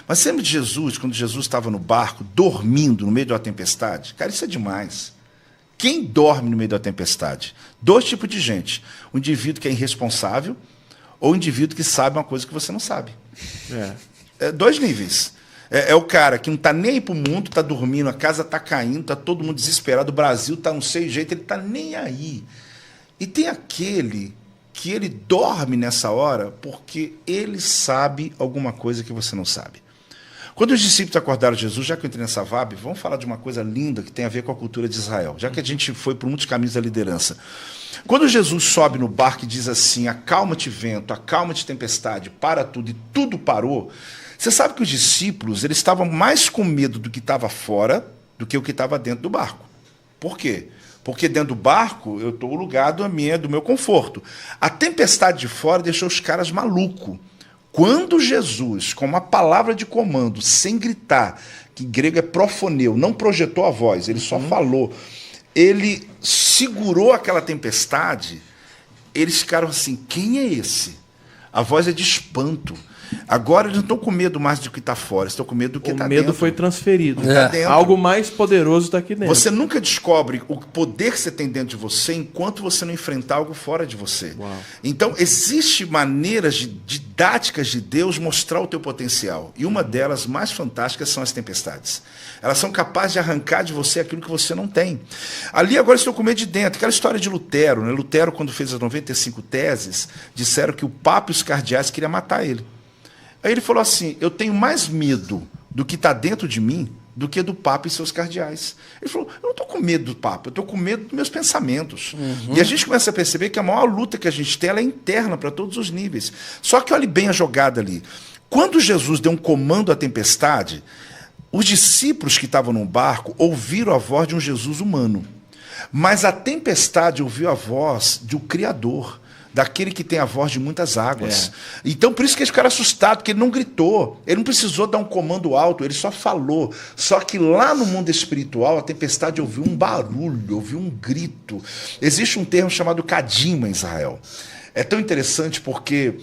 Mas lembra de Jesus, quando Jesus estava no barco, dormindo no meio de uma tempestade? Cara, isso é demais. Quem dorme no meio da tempestade? Dois tipos de gente. O indivíduo que é irresponsável ou o indivíduo que sabe uma coisa que você não sabe. Dois níveis. É o cara que não está nem aí para o mundo, está dormindo, a casa está caindo, está todo mundo desesperado, o Brasil está não sei o jeito, ele está nem aí. E tem aquele que ele dorme nessa hora porque ele sabe alguma coisa que você não sabe. Quando os discípulos acordaram Jesus, já que eu entrei nessa vibe, vamos falar de uma coisa linda que tem a ver com a cultura de Israel, já que a gente foi por muitos caminhos da liderança. Quando Jesus sobe no barco e diz assim, acalma-te vento, acalma-te tempestade, para tudo, e tudo parou, você sabe que os discípulos eles estavam mais com medo do que estava fora do que o que estava dentro do barco. Por quê? Porque dentro do barco eu estou no lugar do meu conforto. A tempestade de fora deixou os caras malucos. Quando Jesus, com uma palavra de comando, sem gritar, que em grego é profoneu, não projetou a voz, ele só falou, ele segurou aquela tempestade, eles ficaram assim, quem é esse? A voz é de espanto. Agora eles não estão com medo mais do que está fora, estão com medo do que está dentro. O medo foi transferido. Dentro. Algo mais poderoso está aqui dentro. Você nunca descobre o poder que você tem dentro de você enquanto você não enfrentar algo fora de você. Uau. Então, existem maneiras didáticas de Deus mostrar o teu potencial. E uma delas, mais fantásticas, são as tempestades. Elas são capazes de arrancar de você aquilo que você não tem. Ali, agora, estou com medo de dentro. Aquela história de Lutero, né? Lutero, quando fez as 95 teses, disseram que o Papa e os cardeais queriam matar ele. Aí ele falou assim, eu tenho mais medo do que está dentro de mim do que do Papa e seus cardeais. Ele falou, eu não estou com medo do Papa, eu estou com medo dos meus pensamentos. E a gente começa a perceber que a maior luta que a gente tem ela é interna para todos os níveis. Só que olhe bem a jogada ali. Quando Jesus deu um comando à tempestade, os discípulos que estavam no barco ouviram a voz de um Jesus humano. Mas a tempestade ouviu a voz de um Criador, daquele que tem a voz de muitas águas. Então, por isso que eles ficaram assustados, porque ele não gritou, ele não precisou dar um comando alto, ele só falou. Só que lá no mundo espiritual, a tempestade ouviu um barulho, ouviu um grito. Existe um termo chamado kadima em Israel. É tão interessante porque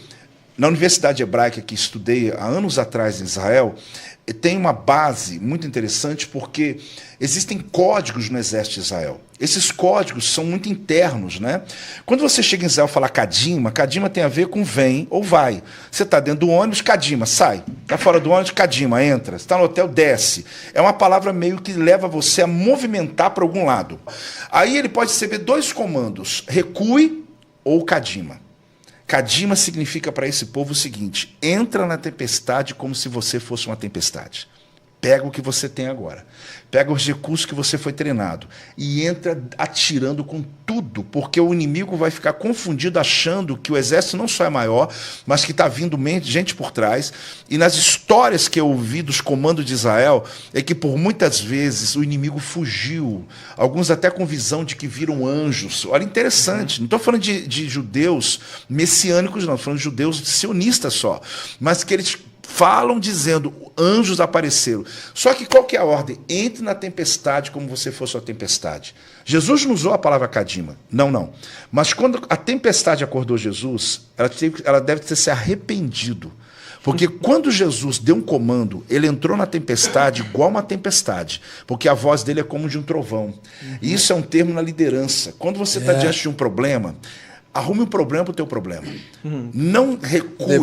na Universidade Hebraica que estudei há anos atrás em Israel, tem uma base muito interessante porque existem códigos no exército de Israel. Esses códigos são muito internos, né? Quando você chega em Israel e fala kadima, kadima tem a ver com vem ou vai. Você está dentro do ônibus, kadima, sai. Está fora do ônibus, kadima, entra. Você está no hotel, desce. É uma palavra meio que leva você a movimentar para algum lado. Aí ele pode receber dois comandos, recue ou kadima. Kadima significa para esse povo o seguinte, entra na tempestade como se você fosse uma tempestade. Pega o que você tem agora. Pega os recursos que você foi treinado e entra atirando com tudo, porque o inimigo vai ficar confundido achando que o exército não só é maior, mas que está vindo gente por trás. E nas histórias que eu ouvi dos comandos de Israel, é que por muitas vezes o inimigo fugiu, alguns até com visão de que viram anjos. Olha, interessante, não estou falando de judeus messiânicos, não, estou falando de judeus sionistas só, mas que eles falam dizendo, anjos apareceram. Só que qual que é a ordem? Entre na tempestade como você fosse uma tempestade. Jesus não usou a palavra kadima. Não. Mas quando a tempestade acordou Jesus, ela deve ter se arrependido. Porque quando Jesus deu um comando, ele entrou na tempestade igual uma tempestade. Porque a voz dele é como de um trovão. E isso é um termo na liderança. Quando você está diante de um problema, arrume um problema para o teu problema. Não recue,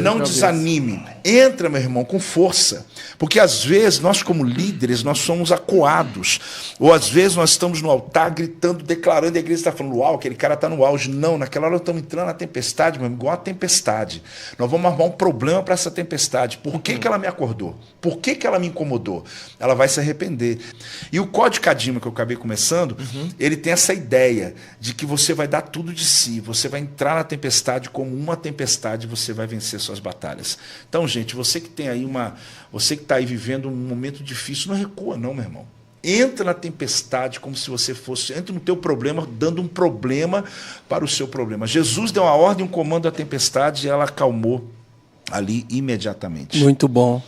não desanime. Entra, meu irmão, com força. Porque às vezes nós como líderes, nós somos acuados. Ou às vezes nós estamos no altar gritando, declarando, e a igreja está falando, uau, aquele cara está no auge. Não, naquela hora nós estamos entrando na tempestade, meu irmão, igual a tempestade. Nós vamos arrumar um problema para essa tempestade. Por que ela me acordou? Por que ela me incomodou? Ela vai se arrepender. E o Código Kadima, que eu acabei começando, ele tem essa ideia de que você vai dar tudo de si, você vai entrar na tempestade como uma tempestade, você vai vencer suas batalhas. Então, gente, você que tem aí você que está aí vivendo um momento difícil, não recua não, meu irmão. Entra na tempestade como se você fosse, entra no teu problema, dando um problema para o seu problema. Jesus deu uma ordem, um comando à tempestade e ela acalmou ali imediatamente. Muito bom.